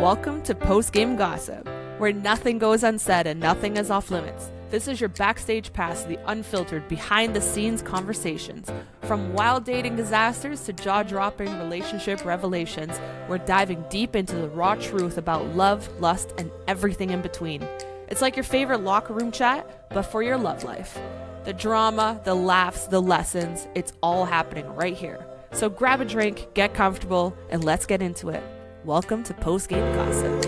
Welcome to Post-Game Gossip, where nothing goes unsaid and nothing is off limits. This is your backstage pass to the unfiltered, behind-the-scenes conversations. From wild dating disasters to jaw-dropping relationship revelations, we're diving deep into the raw truth about love, lust, and everything in between. It's like your favorite locker room chat, but for your love life. The drama, the laughs, the lessons, it's all happening right here. So grab a drink, get comfortable, and let's get into it. Welcome to Post-Game Gossip.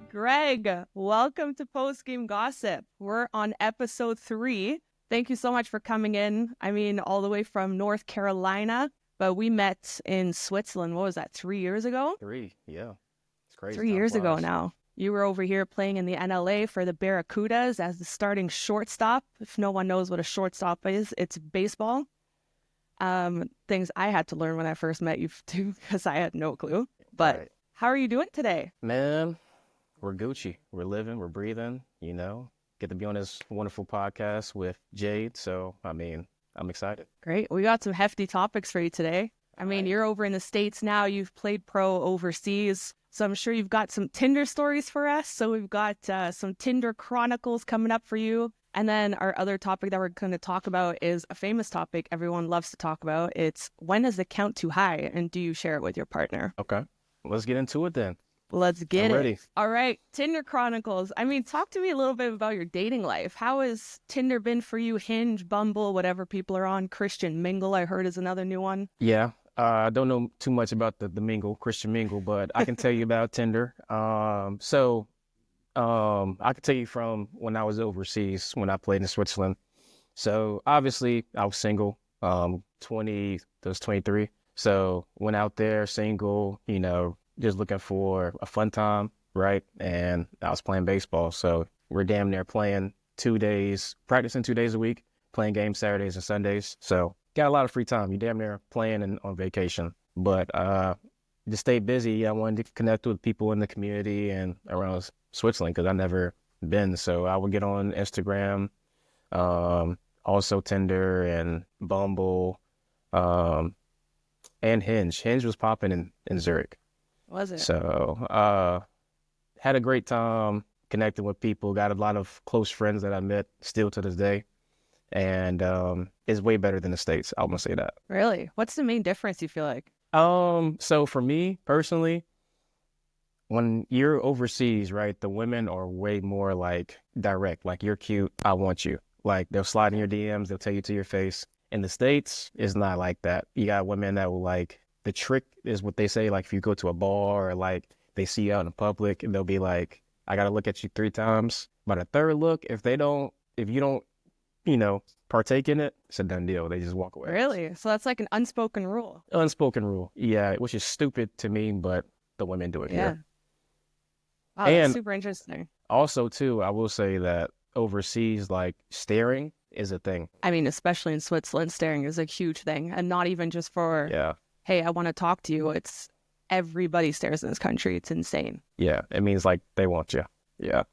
Greg, welcome to Post-Game Gossip. We're on episode 3. Thank you so much for coming in. I mean, all the way from North Carolina, but we met in Switzerland. What was that, 3 years ago? 3, yeah. It's crazy. 3 years ago now. You were over here playing in the NLA for the Barracudas as the starting shortstop. If no one knows what a shortstop is, it's baseball. Things I had to learn when I first met you too, because I had no clue. But Right. How are you doing today? Man, we're Gucci. We're living, we're breathing, Get to be on this wonderful podcast with Jade. So, I'm excited. Great. We got some hefty topics for you today. Right. You're over in the States now. You've played pro overseas. So I'm sure you've got some Tinder stories for us. So we've got some Tinder Chronicles coming up for you. And then our other topic that we're going to talk about is a famous topic everyone loves to talk about. It's when is the count too high? And do you share it with your partner? Okay. Let's get into it then. Let's get I'm it. ready. All right. Tinder Chronicles. Talk to me a little bit about your dating life. How has Tinder been for you? Hinge, Bumble, whatever people are on. Christian Mingle, I heard, is another new one. Yeah. I don't know too much about the Mingle, Christian Mingle, but I can tell you about Tinder. I can tell you from when I was overseas, when I played in Switzerland. So obviously I was single, 23. So went out there single, just looking for a fun time, right? And I was playing baseball. So we're damn near playing 2 days, practicing 2 days a week, playing games Saturdays and Sundays. So got a lot of free time. You're damn near playing and on vacation. But to stay busy, I wanted to connect with people in the community and around Switzerland because I've never been. So I would get on Instagram, also Tinder and Bumble, and Hinge. Hinge was popping in Zurich. Was it? So had a great time connecting with people. Got a lot of close friends that I met still to this day. And it's way better than the States. I'm going to say that. Really? What's the main difference you feel like? So for me personally, when you're overseas, right, the women are way more like direct, like you're cute, I want you. Like they'll slide in your DMs, they'll tell you to your face. In the States, it's not like that. You got women that will the trick is what they say, like if you go to a bar or like they see you out in public and they'll be like, I got to look at you 3 times. By the third look, if you don't, partake in it, it's a done deal. They just walk away. Really? So that's like an unspoken rule. Unspoken rule. Yeah, which is stupid to me, but the women do it here. Wow, And that's super interesting. Also, too, I will say that overseas, staring is a thing. Especially in Switzerland, staring is a huge thing. And not even just for, Yeah. hey, I want to talk to you. It's everybody stares in this country. It's insane. Yeah, it means they want you. Yeah.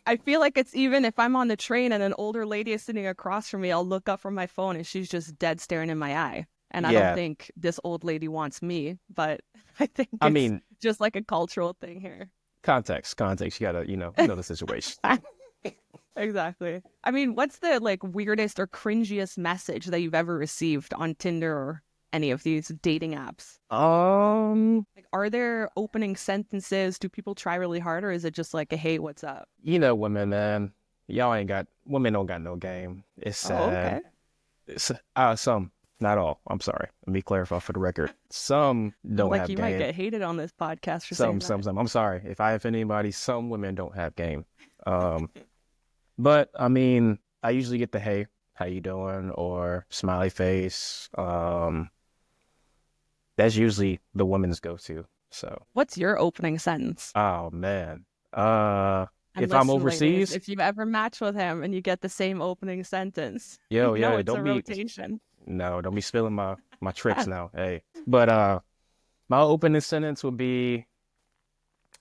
I feel like it's even if I'm on the train and an older lady is sitting across from me, I'll look up from my phone and she's just dead staring in my eye. And I don't think this old lady wants me, but I think it's just like a cultural thing here. Context. You gotta, know the situation. Exactly. What's the weirdest or cringiest message that you've ever received on Tinder or any of these dating apps? Are there opening sentences? Do people try really hard, or is it just like a hey, what's up? Women, man, women don't got no game. It's sad. Oh, okay. It's some, not all. I'm sorry. Let me clarify for the record. Some don't have game. You might get hated on this podcast for some. I'm sorry if I offend anybody. Some women don't have game. But I usually get the hey, how you doing, or smiley face. That's usually the woman's go-to. So, what's your opening sentence? Oh man, if I'm overseas, ladies, if you've ever matched with him and you get the same opening sentence, it's don't be rotation. No, don't be spilling my tricks now. Hey, but my opening sentence would be,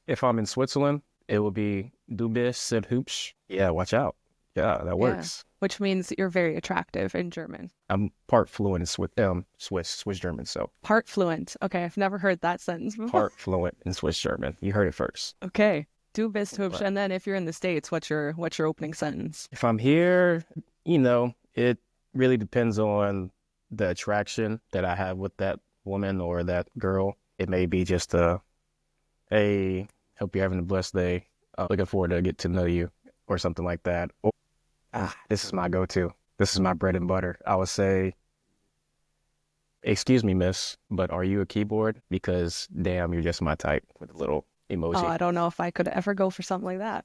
if I'm in Switzerland, it would be "Du bist sehr hübsch." Yeah, watch out. Yeah, that works. which means you're very attractive in German. I'm part fluent in Swiss German, so Part fluent. Okay, I've never heard that sentence before. part fluent in Swiss German. You heard it first. Okay. Du bist hübsch. But And then if you're in the States, what's your opening sentence? if I'm here, it really depends on the attraction that I have with that woman or that girl. It may be just hey, hope you're having a blessed day. Looking forward to get to know you or something like that. Or, this is my go-to. This is my bread and butter. I would say, excuse me, miss, but are you a keyboard? Because damn, you're just my type with a little emoji. Oh, I don't know if I could ever go for something like that.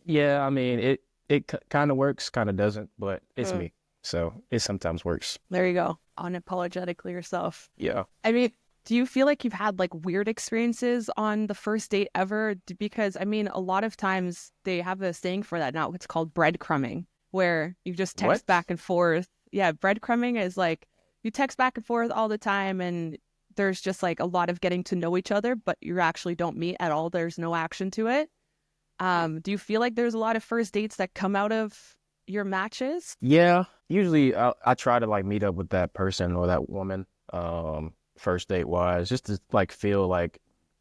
Yeah, I mean, it kind of works, kind of doesn't, but it's me. So it sometimes works. There you go. Unapologetically yourself. Yeah. I mean, do you feel like you've had like weird experiences on the first date ever? Because I mean, a lot of times they have a saying for that now. It's called breadcrumbing, where you just text back and forth. Yeah, breadcrumbing is like you text back and forth all the time and there's just like a lot of getting to know each other, but you actually don't meet at all. There's no action to it. Do you feel like there's a lot of first dates that come out of your matches? Yeah. Usually I try to like meet up with that person or that woman, first date wise, just to like feel like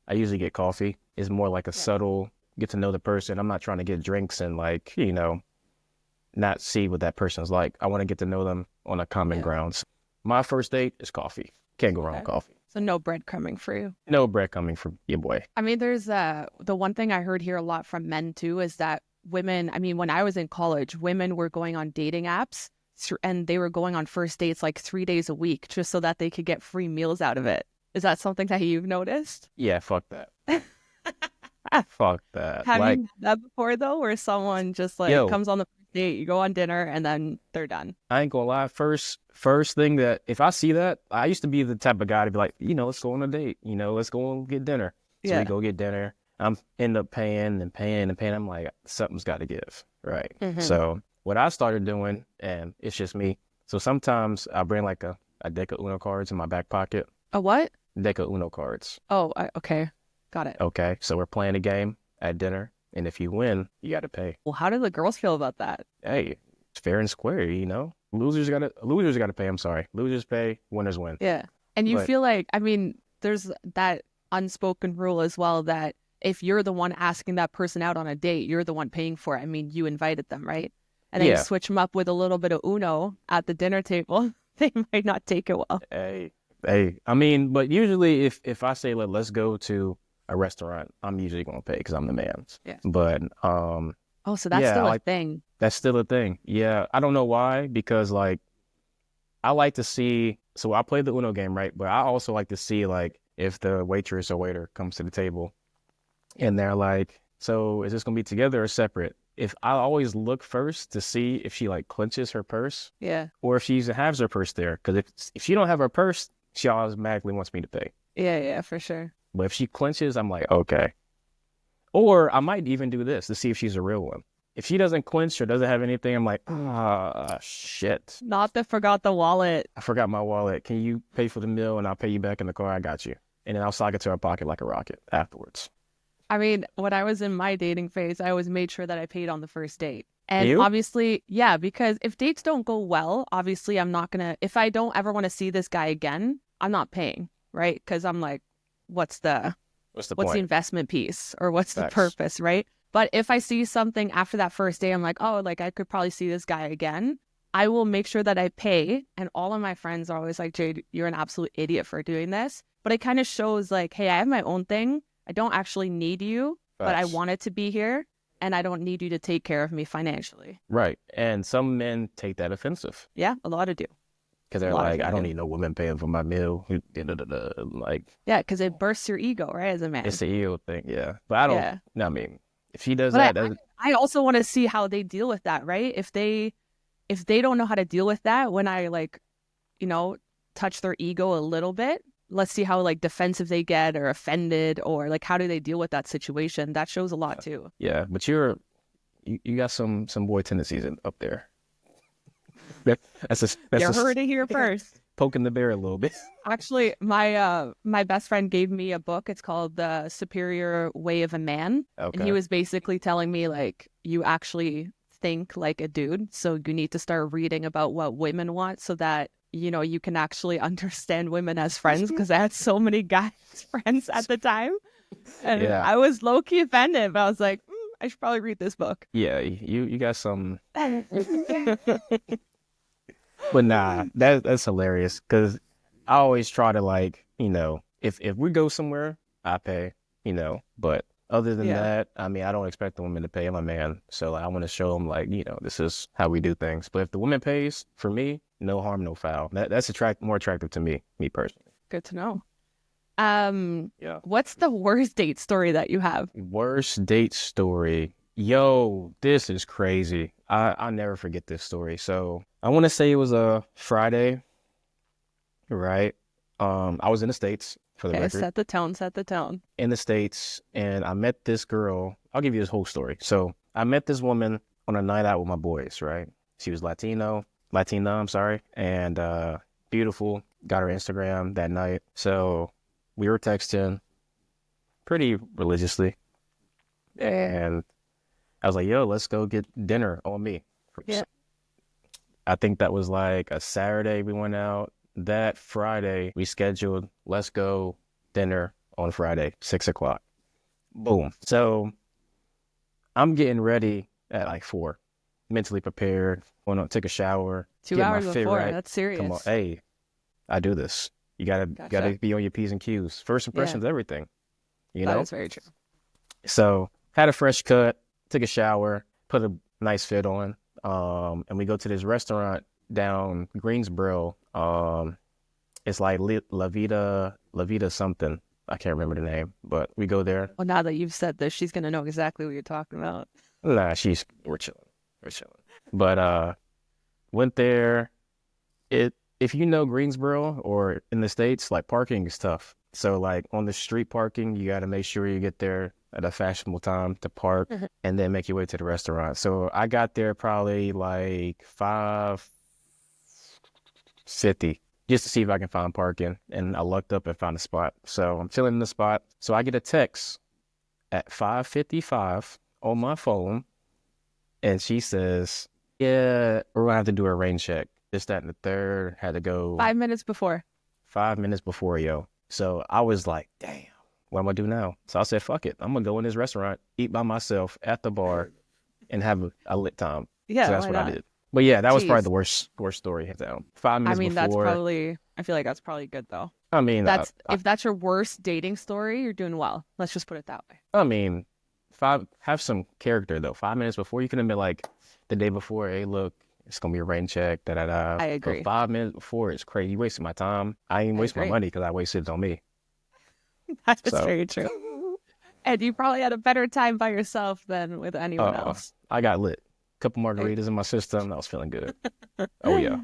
I usually get coffee. It's more like a subtle get to know the person. I'm not trying to get drinks and like, not see what that person's like. I want to get to know them on a common grounds. My first date is coffee. Can't go wrong with coffee. So no breadcrumbing for you. No bread coming from your boy. I mean, there's the one thing I heard here a lot from men too is that women, I mean, when I was in college, women were going on dating apps and they were going on first dates like 3 days a week just so that they could get free meals out of it. Is that something that you've noticed? Yeah, fuck that. Fuck that. Have you had that before though, where someone just like comes on the first date, you go on dinner, and then they're done? I ain't gonna lie. First thing that if I see that, I used to be the type of guy to be like, let's go on a date. Let's go and get dinner. So we go get dinner. I'm end up paying and paying and paying. I'm like, something's got to give, right? Mm-hmm. So what I started doing, and it's just me. So sometimes I bring like a deck of Uno cards in my back pocket. A what? Deck of Uno cards. Oh, okay. Got it. Okay. So we're playing a game at dinner. And if you win, you got to pay. Well, how do the girls feel about that? Hey, it's fair and square, Losers got to pay. I'm sorry. Losers pay, winners win. Yeah. And you feel like, I mean, there's that unspoken rule as well that if you're the one asking that person out on a date, you're the one paying for it. I mean, you invited them, right? And then you switch them up with a little bit of Uno at the dinner table. They might not take it well. Hey. I mean, but usually if I say, let's go to a restaurant, I'm usually going to pay because I'm the man. Yeah. But, so that's still a thing. That's still a thing. Yeah. I don't know why, because like, I like to see, so I play the Uno game, right? But I also like to see like, if the waitress or waiter comes to the table and they're like, so is this going to be together or separate? If I always look first to see if she like clenches her purse. Yeah. Or if she even has her purse there. Because if she don't have her purse, she automatically wants me to pay. Yeah, for sure. But if she clenches, I'm like, okay. Or I might even do this to see if she's a real one. If she doesn't clench or doesn't have anything, I'm like, shit. Not that forgot the wallet. I forgot my wallet. Can you pay for the meal and I'll pay you back in the car? I got you. And then I'll sock it to her pocket like a rocket afterwards. I mean, when I was in my dating phase, I always made sure that I paid on the first date. And obviously, because if dates don't go well, obviously I'm not going to, if I don't ever want to see this guy again, I'm not paying, right? Because I'm like, what's the investment piece or what's the purpose, right? But if I see something after that first day, I'm like, oh, like I could probably see this guy again. I will make sure that I pay. And all of my friends are always like, Jade, you're an absolute idiot for doing this. But it kind of shows like, hey, I have my own thing. I don't actually need you, but I wanted to be here. And I don't need you to take care of me financially. Right. And some men take that offensive. Yeah, a lot of do. Because they're like, I don't need no woman paying for my meal. Like, yeah, because it bursts your ego, right, as a man. It's the ego thing, yeah. But I don't, I mean, if she does that. I also want to see how they deal with that, right? If they don't know how to deal with that, when I like, touch their ego a little bit, let's see how like defensive they get or offended or like how do they deal with that situation. That shows a lot too. Yeah, but you got some boy tendencies up there. You heard it here first. Poking the bear a little bit. Actually, my best friend gave me a book. It's called The Superior Way of a Man. Okay. And he was basically telling me like, you actually think like a dude. So you need to start reading about what women want so that, you know, you can actually understand women as friends, because I had so many guys friends at the time. And Yeah. I was low-key offended, but I was like, I should probably read this book. Yeah, you got some, but nah, that's hilarious because I always try to like, if we go somewhere, I pay, but other than Yeah. that, I mean, I don't expect the woman to pay. I'm a man, so like, I want to show them like, this is how we do things. But if the woman pays for me, no harm, no foul. That's more attractive to me personally. Good to know. Yeah. What's the worst date story that you have? Worst date story. Yo, this is crazy. I'll never forget this story. So I want to say it was a Friday, right? I was in the States for the Okay, record. set the tone. In the States, and I met this girl. I'll give you this whole story. So I met this woman on a night out with my boys, right? She was Latina, I'm sorry, and beautiful. Got her Instagram that night. So we were texting pretty religiously. And I was like, yo, let's go get dinner on me. Yeah. I think that was like a Saturday we went out. That Friday we scheduled, let's go dinner on Friday, 6:00. Boom. So I'm getting ready at like 4, mentally prepared, going to take a shower. 2 get my hours fit before. right. That's serious. Come on. Hey, I do this. You gotta be on your P's and Q's. First impressions, everything. That is very true. So had a fresh cut, took a shower, put a nice fit on, and we go to this restaurant down Greensboro. It's like La Vida something. I can't remember the name, but we go there. Well, now that you've said this, she's gonna know exactly what you're talking about. Nah, we're chilling. But went there. If you know Greensboro or in the States, like parking is tough. So like on the street parking, you got to make sure you get there at a fashionable time to park and then make your way to the restaurant. So I got there probably like 5:50 just to see if I can find parking. And I lucked up and found a spot. So I'm chilling in the spot. So I get a text at 5:55 on my phone. And she says, yeah, we're going to have to do a rain check. This, that, and the third. Had to go 5 minutes before. 5 minutes before, yo. So I was like, damn, what am I do now? So I said, fuck it. I'm going to go in this restaurant, eat by myself at the bar, and have a lit time. Yeah, so that's why what not? I did. But yeah, that was Jeez. probably the worst story hands down. 5 minutes I mean, before. I feel like that's probably good though. I mean, If that's your worst dating story, you're doing well. Let's just put it that way. I mean, have some character though. 5 minutes before, you could have been like the day before, hey, look, it's going to be a rain check, da-da-da. I agree. But 5 minutes before, it's crazy. You wasted my time. I ain't waste my money because I wasted it on me. That is very true. And you probably had a better time by yourself than with anyone else. I got lit. Couple margaritas in my system. I was feeling good. Oh, yeah.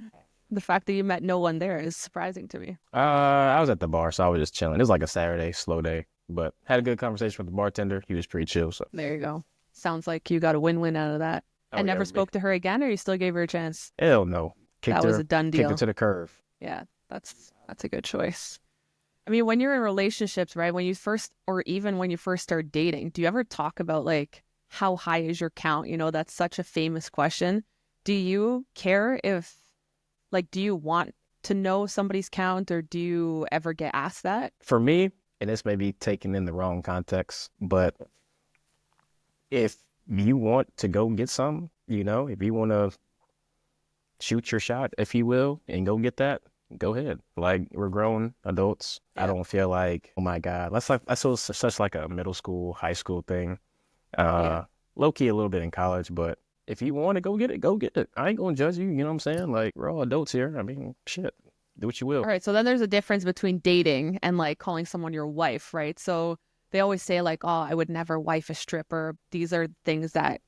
The fact that you met no one there is surprising to me. I was at the bar, so I was just chilling. It was like a Saturday, slow day. But had a good conversation with the bartender. He was pretty chill. So there you go. Sounds like you got a win-win out of that. And never spoke to her again, or you still gave her a chance? Hell no. That was a done deal. Kicked her to the curve. Yeah, that's a good choice. I mean, when you're in relationships, right? When you first, or even when you first start dating, do you ever talk about like how high is your count? You know, that's such a famous question. Do you care if, like, do you want to know somebody's count, or do you ever get asked that? For me, and this may be taken in the wrong context, but if you want to go get some, if you want to shoot your shot, if you will, and go get that, go ahead. Like, we're grown adults. Yeah. I don't feel like, oh my God, that's such like a middle school, high school thing. Low key a little bit in college, but if you want to go get it, go get it. I ain't gonna judge you. You know what I'm saying? Like, we're all adults here. I mean, shit, do what you will. All right. So then there's a difference between dating and like calling someone your wife, right? So they always say like, oh, I would never wife a stripper. These are things that,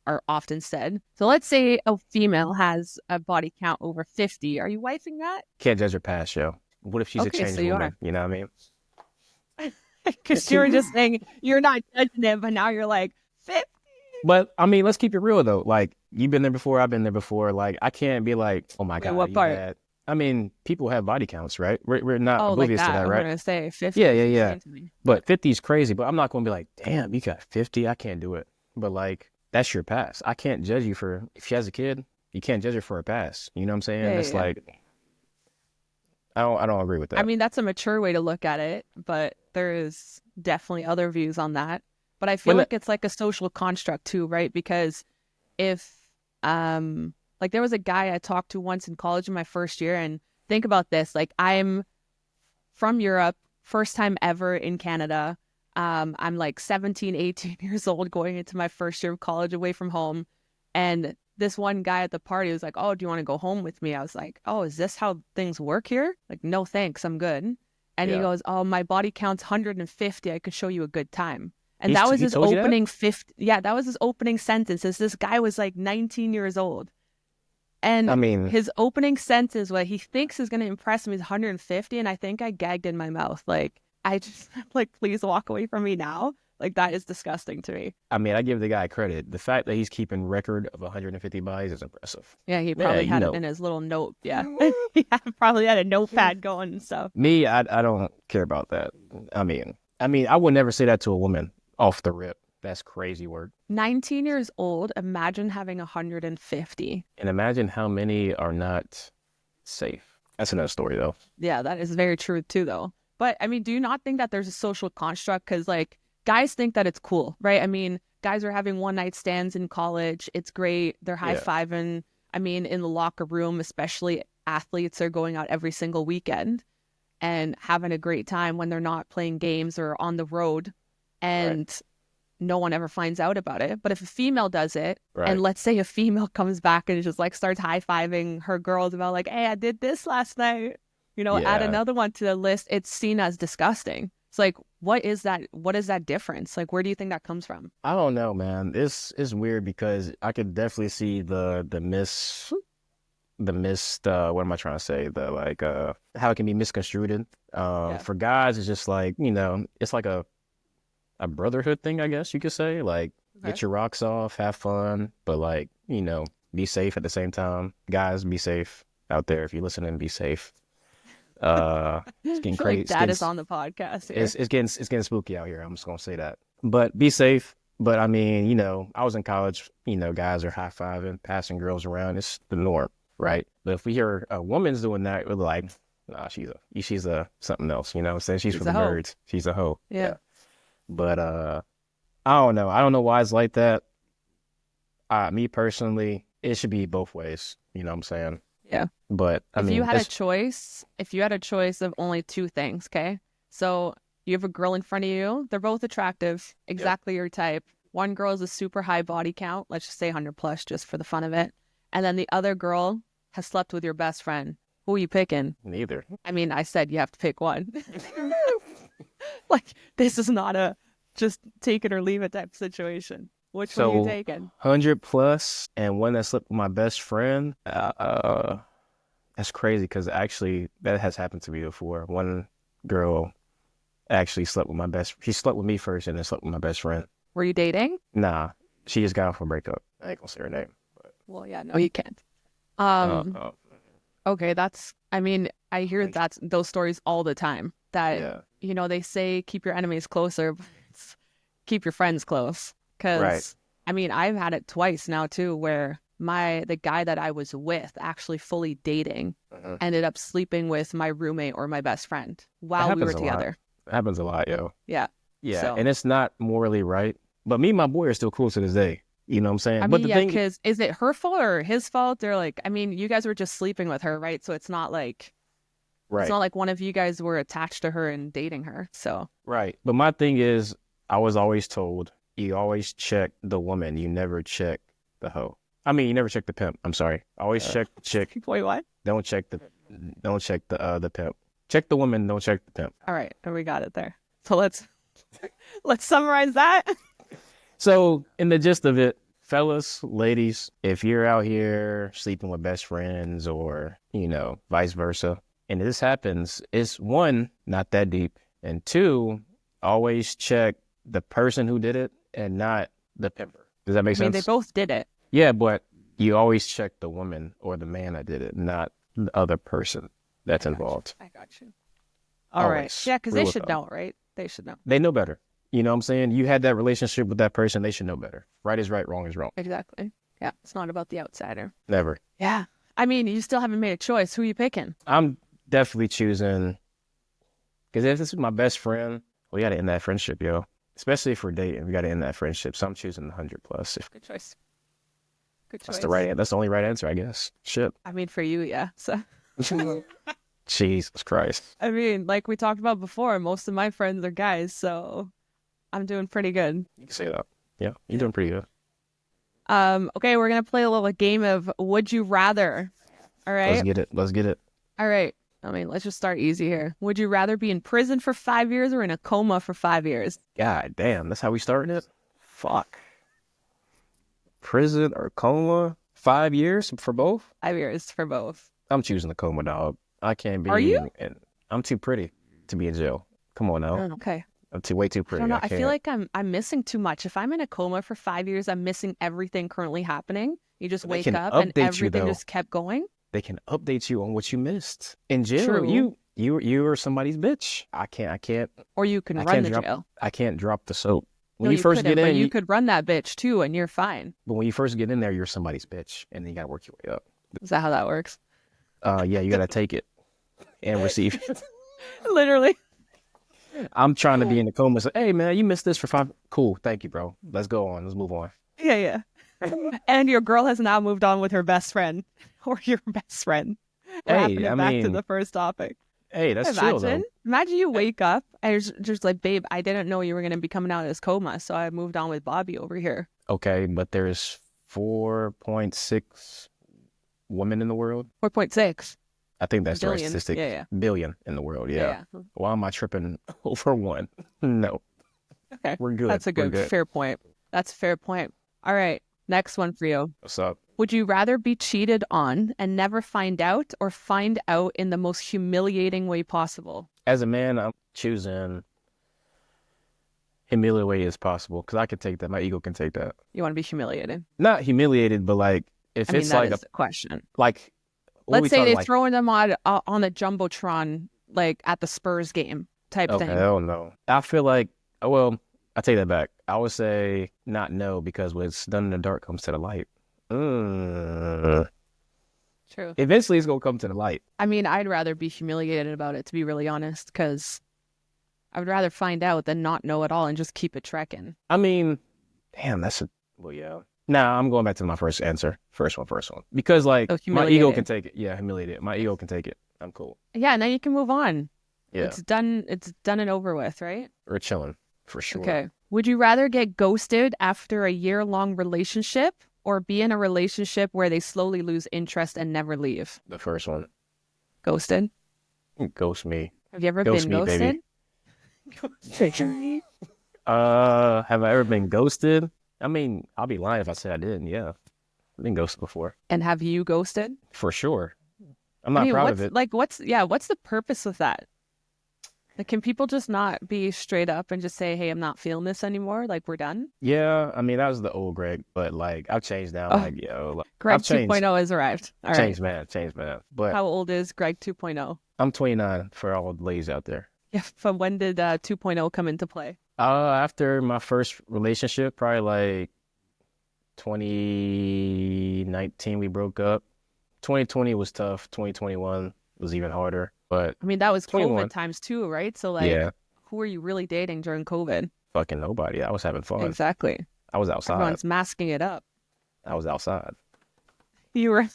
are often said. So let's say a female has a body count over 50. Are you wifing that? Can't judge her past, yo. What if she's a changed woman? You know what I mean? Because you were just saying you're not judging it, but now you're like 50. But I mean, let's keep it real though. Like, you've been there before, I've been there before. Like, I can't be like, oh my God, what part? I mean, people have body counts, right? We're not oblivious to that, right? I'm going to say 50. Yeah. But 50 is crazy. But I'm not going to be like, damn, you got 50. I can't do it. But like, that's your past. I can't judge you for, if she has a kid, you can't judge her for her past. You know what I'm saying? Yeah, It's yeah. like, I don't agree with I that. mean, that's a mature way to look at it, but there is definitely other views on that. But I feel When, like it's like a social construct too, right? Because if like there was a guy I talked to once in college in my first year, and think about this, like I'm from Europe, first time ever in Canada. I'm like 17, 18 years old going into my first year of college away from home. And this one guy at the party was like, "Oh, do you want to go home with me?" I was like, "Oh, is this how things work here?" Like, "No, thanks, I'm good." And he yeah, goes, "Oh, my body count's 150. I could show you a good time." And that was he his told you that? opening 50. Yeah, that was his opening sentence. Is this guy was like 19 years old. I And mean, his opening sentence, what he thinks is going to impress me, is 150. And I think I gagged in my mouth. Like, I just, like, please walk away from me now. Like, that is disgusting to me. I give the guy credit. The fact that he's keeping record of 150 buys is impressive. Yeah, he Yeah, probably you had it know, in his little note. Yeah. He probably had a notepad going and stuff. me, I don't care about that. I would never say that to a woman off the rip. That's crazy work. 19 years old, imagine having 150. And imagine how many are not safe. That's another story, though. Yeah, that is very true too, though. But I mean, do you not think that there's a social construct? Because like guys think that it's cool, right? I mean, guys are having one night stands in college. It's great. They're high Yeah, fiving. I mean, in the locker room, especially athletes are going out every single weekend and having a great time when they're not playing games or on the road. right, And no one ever finds out about it. But if a female does it, and right. let's say a female comes back and just like starts high fiving her girls about like, "Hey, I did this last night," add Yeah, another one to the list, it's seen as disgusting. It's like, what is that? What is that difference? Like, where do you think that comes from? I don't know, man. It's weird because I could definitely see the missed what am I trying to say? The like how it can be misconstrued. Yeah. For guys, it's just like it's like a brotherhood thing, I guess you could say. Like, Okay. get your rocks off, have fun, but like, be safe at the same time. Guys, be safe out there. If you're listening, be safe. It's I getting feel crazy. like dad is on the podcast here. It's getting spooky out here. I'm just gonna say that. But be safe. But I mean, I was in college. Guys are high fiving, passing girls around. It's the norm, right? But if we hear a woman's doing that, we're like, nah, she's a something else. You know what I'm saying? She's for He's the a hoe. birds. She's a hoe. Yeah. Yeah. But I don't know. I don't know why it's like that. Me personally, it should be both ways. You know what I'm saying? Yeah. But I mean, it's If you had a choice of only two things, okay? So you have a girl in front of you. They're both attractive, yep, exactly your type. One girl is a super high body count. Let's just say 100 plus just for the fun of it. And then the other girl has slept with your best friend. Who are you picking? neither. I mean, I said you have to pick one. Like, this is not a just take it or leave it type situation. Which one are you So taking? 100 plus and one that slept with my best friend. That's crazy because actually that has happened to me before. One girl actually slept with my best. She slept with me first and then slept with my best friend. Were you dating? Nah, she just got off a breakup. I ain't gonna say her name. Well, yeah, no, you can't. Uh, Um, uh, Okay, I mean, I hear those stories all the time that, yeah, they say keep your enemies closer, but it's keep your friends close. right. Because, I mean, I've had it twice now too, where the guy that I was with, actually fully dating, Uh-huh. ended up sleeping with my roommate or my best friend That while we were happens a lot. together. It happens a lot, yo. Yeah. Yeah, So, and it's not morally right. But me and my boy are still cool to this day. You know what I'm I saying? But mean, the yeah, thing, because is it her fault or his fault? They're like, I mean, you guys were just sleeping with her, right? So it's right, not like one of you guys were attached to her and dating her. So, right. But my thing is, I was always told you always check the woman, you never check the hoe. I mean, you never check the pimp. I'm sorry. Always check the chick. wait, what? Don't check the pimp. Check the woman. Don't check the pimp. All right, we got it there. So let's summarize that. So, in the gist of it, fellas, ladies, if you're out here sleeping with best friends or, vice versa, and this happens, it's one, not that deep, and two, always check the person who did it and not the pimper. Does that I make mean, they sense? both did it. Yeah, but you always check the woman or the man that did it, not the other person that's involved. I got you. All right. Always. Yeah, because they Rule of should thumb. know, right? They should know. They know better. You know what I'm saying? You had that relationship with that person. They should know better. Right is right, wrong is wrong. Exactly. Yeah, it's not about the outsider. Never. Yeah. I mean, you still haven't made a choice. Who are you picking? I'm definitely choosing, because if this is my best friend, we got to end that friendship, yo. Especially if we're dating, we got to end that friendship. So I'm choosing the 100 plus. If Good choice. Good choice. that's the only right answer, I guess. Shit. I mean, for you, yeah. So, Jesus Christ. I mean, like we talked about before, most of my friends are guys, so I'm doing pretty good. You can say that. Yeah, you're doing pretty good. Okay, we're gonna play a little game of Would You Rather. All right. Let's get it. All right. I mean, let's just start easy here. Would you rather be in prison for 5 years or in a coma for 5 years? God damn, that's how we starting it? Fuck. Prison or coma? 5 years for both? 5 years for both. I'm choosing the coma, dog. I can't be. Are you? I'm too pretty to be in jail. Come on now. Oh, okay. I'm way too pretty. I don't know. I can't. feel like I'm missing too much. If I'm in a coma for 5 years, I'm missing everything currently happening. You just But they wake can up and update you, everything though. just kept going. They can update you on what you missed. In jail, True. you are somebody's bitch. I can't. Or you can I run can't the drop. jail. I can't drop the soap. When No, you first couldn't, get but in, you could run that bitch too, and you're fine. but when you first get in there, you're somebody's bitch, and then you gotta work your way up. Is that how that works? Yeah, you gotta take it and receive it. Literally. I'm trying to be in the coma. So, hey man, you missed this for 5. Cool, thank you, bro. Let's go on. Let's move on. Yeah. And your girl has now moved on with her best friend, or your best friend. We're Hey, happening I back to mean, the first topic. Hey, that's chill though. Imagine you wake up and it's just like, babe, I didn't know you were gonna be coming out of this coma, so I moved on with Bobby over here. Okay, but there's 4.6 women in the world. 4.6 I think that's the right billion. statistic. Yeah. Billion in the world. Yeah. Yeah. Why am I tripping over one? No, Okay. we're good. That's a We're good, fair point. That's a fair point. All right. Next one for you. What's up? Would you rather be cheated on and never find out, or find out in the most humiliating way possible? As a man, I'm choosing humiliated way as possible because I can take that. My ego can take that. You want to be humiliated? Not humiliated, but like if I mean, it's that like is the question. like what are we Let's say talking, they're like, throwing them on the jumbotron, like at the Spurs game type okay, thing. hell no. I feel like, well, I take that back. I would say not no, because what's done in the dark comes to the light. True. Eventually, it's gonna come to the light. I mean, I'd rather be humiliated about it, to be really honest, because I would rather find out than not know at all and just keep it trekking. I mean, damn, well, yeah. Nah, I'm going back to my first answer. First one. Because like So my ego humiliated. can take it. Yeah, humiliated. My ego can take it. I'm cool. Yeah, now you can move on. Yeah, It's done and over with, right? we're chilling for sure. Okay. Would you rather get ghosted after a year-long relationship, or be in a relationship where they slowly lose interest and never leave? The first one. Ghosted? Ghost me. Have you ever Ghost been me, ghosted? baby. Have I ever been ghosted? I mean, I'll be lying if I say I didn't. Yeah, I've been ghosted before. And have you ghosted? For sure. I'm not proud of it. What's the purpose of that? Like, can people just not be straight up and just say, hey, I'm not feeling this anymore? Like, we're done? Yeah, I mean, that was the old Greg, but like I've changed now. Oh. Like, yo, like, Greg I've changed. 2.0 has arrived. All right. Changed, man. But How old is Greg 2.0? I'm 29 for all the ladies out there. Yeah, from when did 2.0 come into play? After my first relationship, probably like 2019, we broke up. 2020 was tough. 2021 was even harder. But I mean, that was 21. COVID times 2, right? So, like, yeah, who were you really dating during COVID? fucking nobody. I was having fun. Exactly. I was outside. Everyone's masking it up. I was outside. You were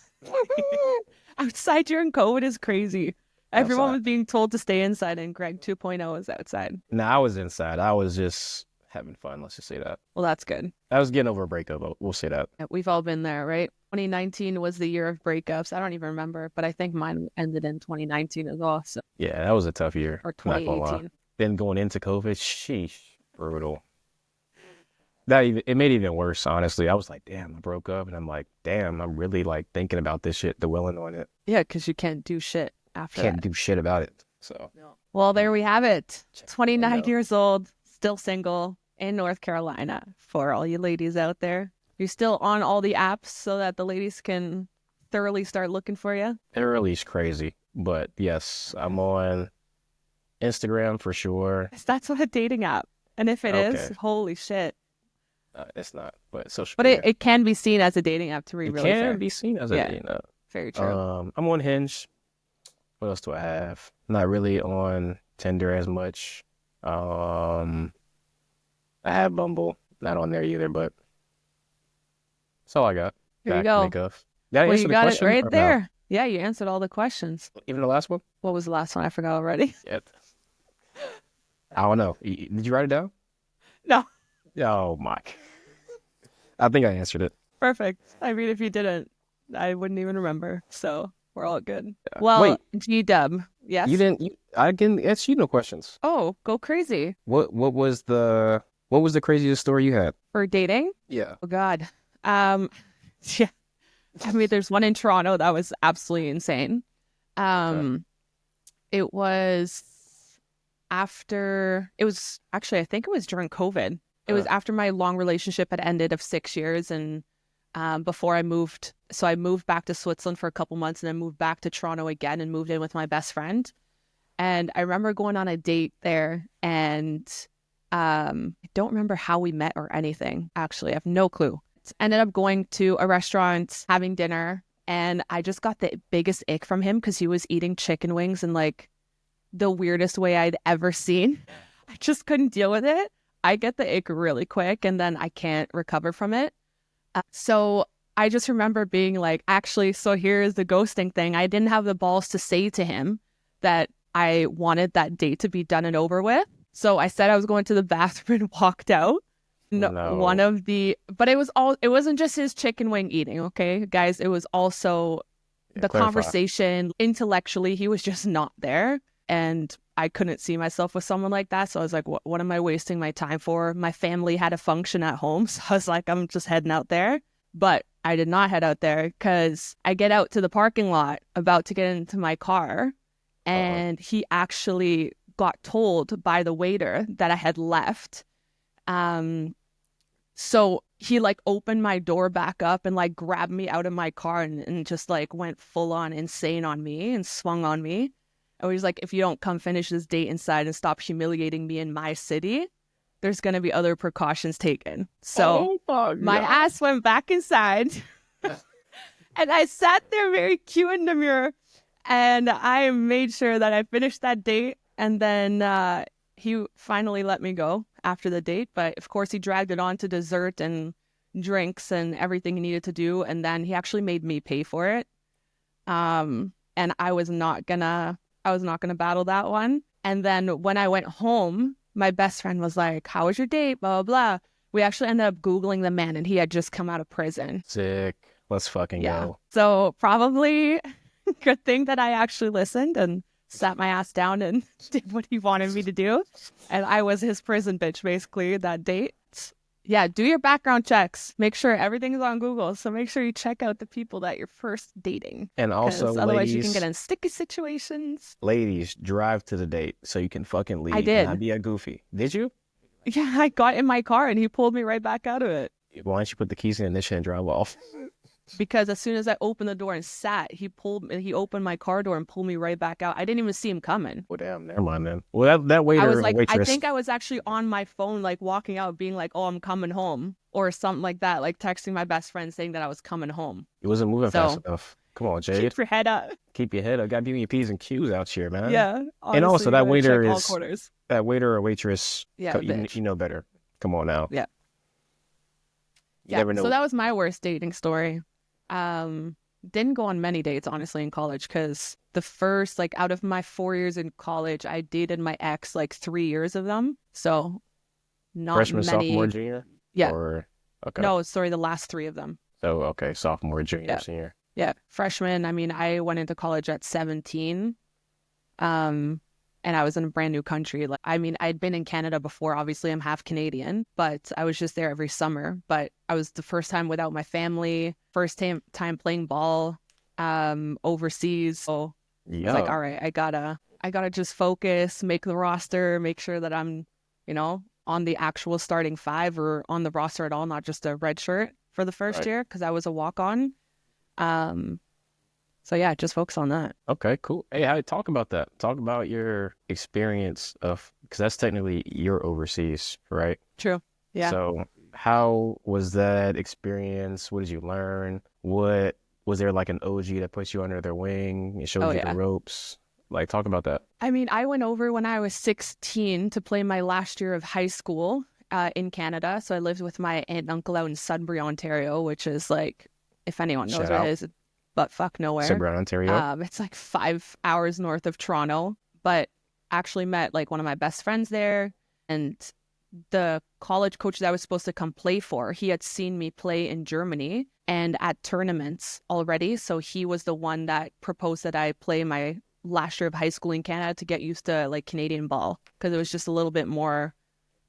outside during COVID is crazy. Everyone Outside. was being told to stay inside, and Greg 2.0 is outside. No, I was inside. I was just having fun. Let's just say that. Well, that's good. I was getting over a breakup. We'll say that. Yeah, we've all been there, right? 2019 was the year of breakups. I don't even remember, but I think mine ended in 2019 as well. So, Yeah, that was a tough year. or Not gonna lie. 2018. Then going into COVID, sheesh, brutal. It made it even worse, honestly. I was like, damn, I broke up, and I'm like, damn, I'm really like thinking about this shit, dwelling on it. Yeah, because you can't do shit after Can't that. do shit about it. So Well, there we have it. Check it 29 out. years old, still single in North Carolina. For all you ladies out there, you're still on all the apps so that the ladies can thoroughly start looking for you. early's crazy, but yes, I'm on Instagram for sure. That's what a dating app. And if it is, Okay. holy shit. It's not, but social But media. it can be seen as a dating app, to be It really can fair. be seen as a, Yeah, very true. I'm on Hinge. What else do I have? Not really on Tinder as much. Um, I have Bumble. Not on there either, but that's all I got Here that you I can go. think of. Did I Well, you answer the got it question right or no? there. Yeah, you answered all the questions. Even the last one? What was the last one? I forgot already. Yeah. I don't know. Did you write it down? No, Oh my. I think I answered it. perfect. I mean, if you didn't, I wouldn't even remember. So we're all good. Well, Wait, G-Dub, you yes? didn't. I can ask you no questions. Oh, go crazy. What was the craziest story you had? For dating? Yeah. Oh, God. Um, yeah. I mean, there's one in Toronto that was absolutely insane. Okay. Um, it was it was actually, I think it was during COVID. It was Uh, after my long relationship had ended of 6 years, and before I moved. So I moved back to Switzerland for a couple months and then moved back to Toronto again and moved in with my best friend. And I remember going on a date there, and I don't remember how we met or anything, actually. I have no clue. Ended up going to a restaurant, having dinner, and I just got the biggest ick from him because he was eating chicken wings in like the weirdest way I'd ever seen. I just couldn't deal with it. I get the ick really quick and then I can't recover from it. So I just remember being like, actually, so here's the ghosting thing. I didn't have the balls to say to him that I wanted that date to be done and over with. So I said I was going to the bathroom and walked out. No, no. but it wasn't just his chicken wing eating, okay, guys. It was also Yeah, the clarify. conversation. Intellectually, he was just not there. And I couldn't see myself with someone like that. So I was like, what am I wasting my time for? My family had a function at home. So I was like, I'm just heading out there. But I did not head out there because I get out to the parking lot about to get into my car. Uh-oh. And he actually got told by the waiter that I had left. Um, so he like opened my door back up and like grabbed me out of my car and just like went full on insane on me and swung on me. And he's like, if you don't come finish this date inside and stop humiliating me in my city, there's going to be other precautions taken. So Oh my my God. ass went back inside and I sat there very cute and demure. And I made sure that I finished that date. And then he finally let me go after the date. But of course, he dragged it on to dessert and drinks and everything he needed to do. And then he actually made me pay for it. And I was not gonna battle that one. And then when I went home, my best friend was like, "How was your date?" Blah blah blah. We actually ended up Googling the man, and he had just come out of prison. Sick. Let's fucking Yeah. go. So probably good thing that I actually listened and sat my ass down and did what he wanted me to do. And I was his prison bitch basically that date. Yeah, do your background checks. Make sure everything is on Google. So make sure you check out the people that you're first dating. And also, Because otherwise you can get ladies, in sticky situations. drive to the date so you can fucking I leave and not did. be a goofy. Did you? Yeah, I got in my car and he pulled me right back out of it. Why don't you put the keys in the ignition and drive off? Because as soon as I opened the door and sat, he opened my car door and pulled me right back out. I didn't even see him coming. Well, damn, never mind then. Well, that I waiter was or like, I waitress, think I was actually on my phone, like walking out, being like, oh, I'm coming home or something like that, like texting my best friend saying that I was coming home. it wasn't moving fast So enough. Come on, Jade. keep your head up. Keep your head up. Got to be on your P's and Q's out here, man. Yeah. And Honestly, also, you gotta check all corners. that waiter or waitress, Yeah, you, bitch. you know better. Come on now. Yeah. You Yeah. never So know. that was my worst dating story. Didn't go on many dates, honestly, in college, because the first, like, out of my 4 years in college, I dated my ex like 3 years of them. So not Freshman, sophomore, many. junior? Yeah. Or, okay. No, sorry, the last three of them. So, okay, sophomore, junior, Yeah. senior. Yeah. Freshman, I mean, I went into college at 17. And I was in a brand new country. Like, I mean, I'd been in Canada before. Obviously, I'm half Canadian, but I was just there every summer. But I was the first time without my family, first time playing ball, overseas. So it's like, all right, I gotta just focus, make the roster, make sure that I'm, on the actual starting five or on the roster at all, not just a red shirt for the first Right. year because I was a walk on. So yeah, just focus on that. Okay, cool. Hey, talk about that. Talk about your experience of because that's technically you're overseas, right? True. Yeah. So how was that experience? What did you learn? What was there like an OG that put you under their wing and showed Oh, you the yeah. ropes? Like, talk about that. I mean, I went over when I was 16 to play my last year of high school in Canada. So I lived with my aunt and uncle out in Sudbury, Ontario, which is like, if anyone knows Shout where it out, is, but fuck nowhere. Brown, Ontario. It's like 5 hours north of Toronto, but actually met like one of my best friends there. And the college coach that I was supposed to come play for, he had seen me play in Germany and at tournaments already. So he was the one that proposed that I play my last year of high school in Canada to get used to like Canadian ball, because it was just a little bit more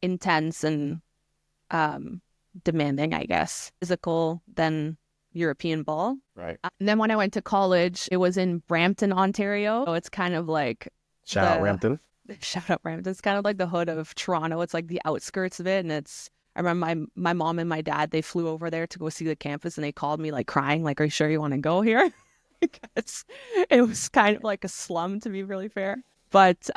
intense and demanding, I guess, physical than European ball. Right. And then when I went to college, it was in Brampton, Ontario. So it's kind of like Shout out Rampton. shout out Brampton. It's kind of like the hood of Toronto. It's like the outskirts of it. And I remember my mom and my dad, they flew over there to go see the campus, and they called me like crying, like, are you sure you want to go here? Because it was kind of like a slum, to be really fair. But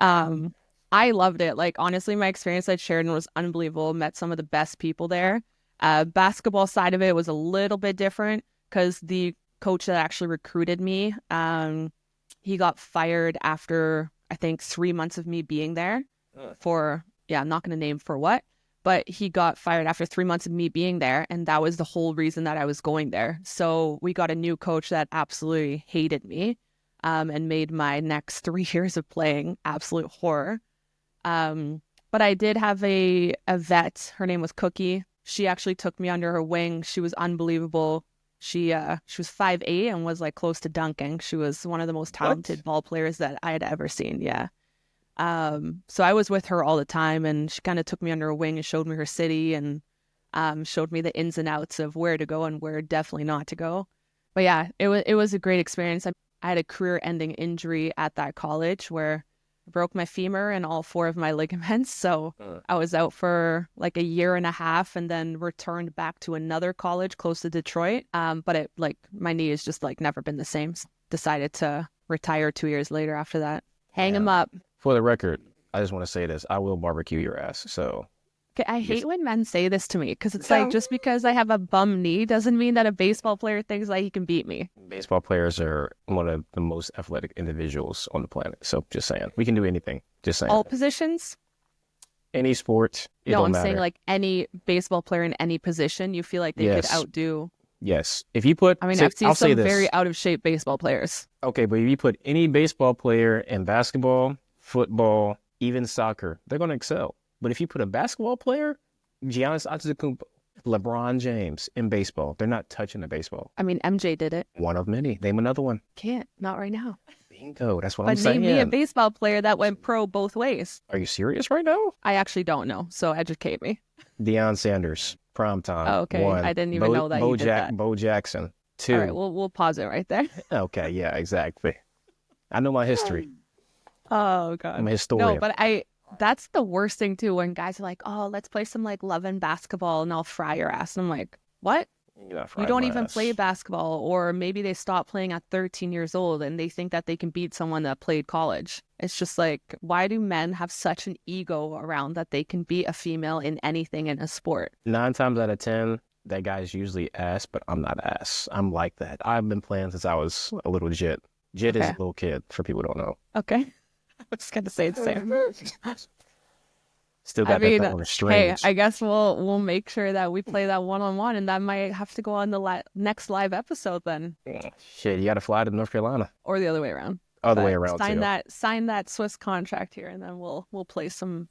I loved it. Like, honestly, my experience at Sheridan was unbelievable. Met some of the best people there. Basketball side of it was a little bit different because the coach that actually recruited me, he got fired after, I think, 3 months of me being there for, I'm not going to name for what, but he got fired after 3 months of me being there. And that was the whole reason that I was going there. So we got a new coach that absolutely hated me and made my next 3 years of playing absolute horror. But I did have a vet. Her name was Cookie. She actually took me under her wing. She was unbelievable. She was 5'8" and was like close to dunking. She was one of the most talented ball players that I had ever seen. Yeah. So I was with her all the time, and she kind of took me under her wing and showed me her city and showed me the ins and outs of where to go and where definitely not to go. But yeah, it was a great experience. I had a career-ending injury at that college where I broke my femur and all 4 of my ligaments. So I was out for like a year and a half, and then returned back to another college close to Detroit. But it, like, my knee has just like never been the same. Decided to retire 2 years later after that. Hang him up. For the record, I just want to say this. I will barbecue your ass. So Okay, I hate when men say this to me, because it's like, just because I have a bum knee doesn't mean that a baseball player thinks like he can beat me. baseball players are one of the most athletic individuals on the planet. So just saying, we can do anything. Just saying. All positions? Any sport, it No, don't I'm matter. saying like any baseball player in any position, you feel like they could Yes. outdo. Yes. If you put, I mean, say- I've seen I'll say some this. very out of shape baseball players. Okay, but if you put any baseball player in basketball, football, even soccer, they're going to excel. But if you put a basketball player, Giannis Antetokounmpo, LeBron James in baseball, they're not touching the baseball. I mean, MJ did it. One of many. Name another one. Can't, not right now. Bingo. That's what But I'm saying. name me a baseball player that went pro both ways. Are you serious right now? I actually don't know, so educate me. Deion Sanders, prime time. Oh, okay. 1. I didn't even know that you did that. Bo Jackson. 2. All right, we'll pause it right there. Okay, yeah, exactly. I know my history. Oh God. I'm a historian. No, but that's the worst thing too, when guys are like, oh, let's play some like love and basketball and I'll fry your ass. And I'm like, what? You don't even play basketball. Or maybe they stop playing at 13 years old and they think that they can beat someone that played college. It's just like, why do men have such an ego around that they can beat a female in anything in a sport? 9 times out of 10, that guy's usually ass, but I'm not ass. I'm like that. I've been playing since I was a little jit. Jit is a little kid, for people who don't know. Okay. I was going to say the same. Still got that thing on the strings. Hey, I guess we'll make sure that we play that one-on-one, and that might have to go on the next live episode then. Shit, you got to fly to North Carolina. Or the other way around. Other way around, Sign that Swiss contract here, and then we'll play some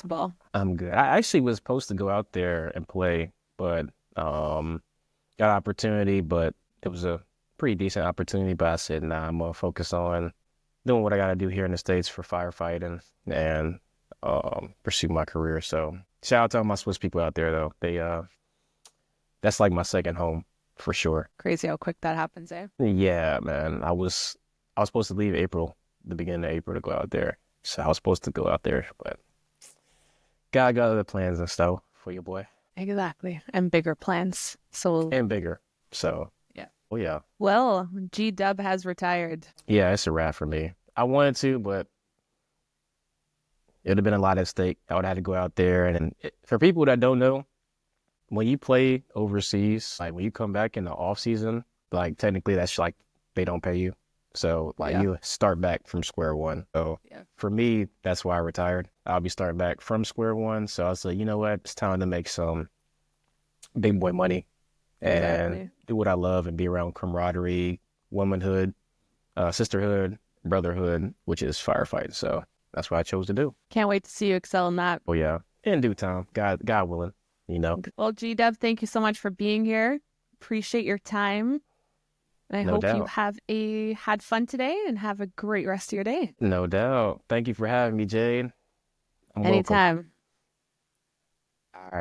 ball. I'm good. I actually was supposed to go out there and play, but got an opportunity, but it was a pretty decent opportunity. But I said, nah, I'm gonna focus on doing what I got to do here in the States for firefighting and pursue my career. So shout out to all my Swiss people out there, though. They that's like my second home for sure. Crazy how quick that happens, eh? Yeah, man. I was supposed to leave the beginning of April to go out there. So I was supposed to go out there, but God got other plans and stuff for your boy. Exactly. And bigger plans. And bigger. So yeah. Well, yeah. Well, G-Dub has retired. Yeah, it's a wrap for me. I wanted to, but It would have been a lot at stake. I would have had to go out there. And for people that don't know, when you play overseas, like when you come back in the off season, like technically that's like they don't pay you. So like Yeah. you start back from square one. So Yeah. for me, that's why I retired. I'll be starting back from square one. So I was like, you know what? It's time to make some big boy money and Exactly. do what I love and be around camaraderie, womanhood, sisterhood, brotherhood, which is firefighting. So that's what I chose to do. Can't wait to see you excel in that. Oh yeah, in due time, God willing, you know, Well, G-Dub, thank you so much for being here. Appreciate your time. And I no hope you doubt, have had fun today and have a great rest of your day. no doubt. Thank you for having me, Jade. I'm welcome. Anytime. All right.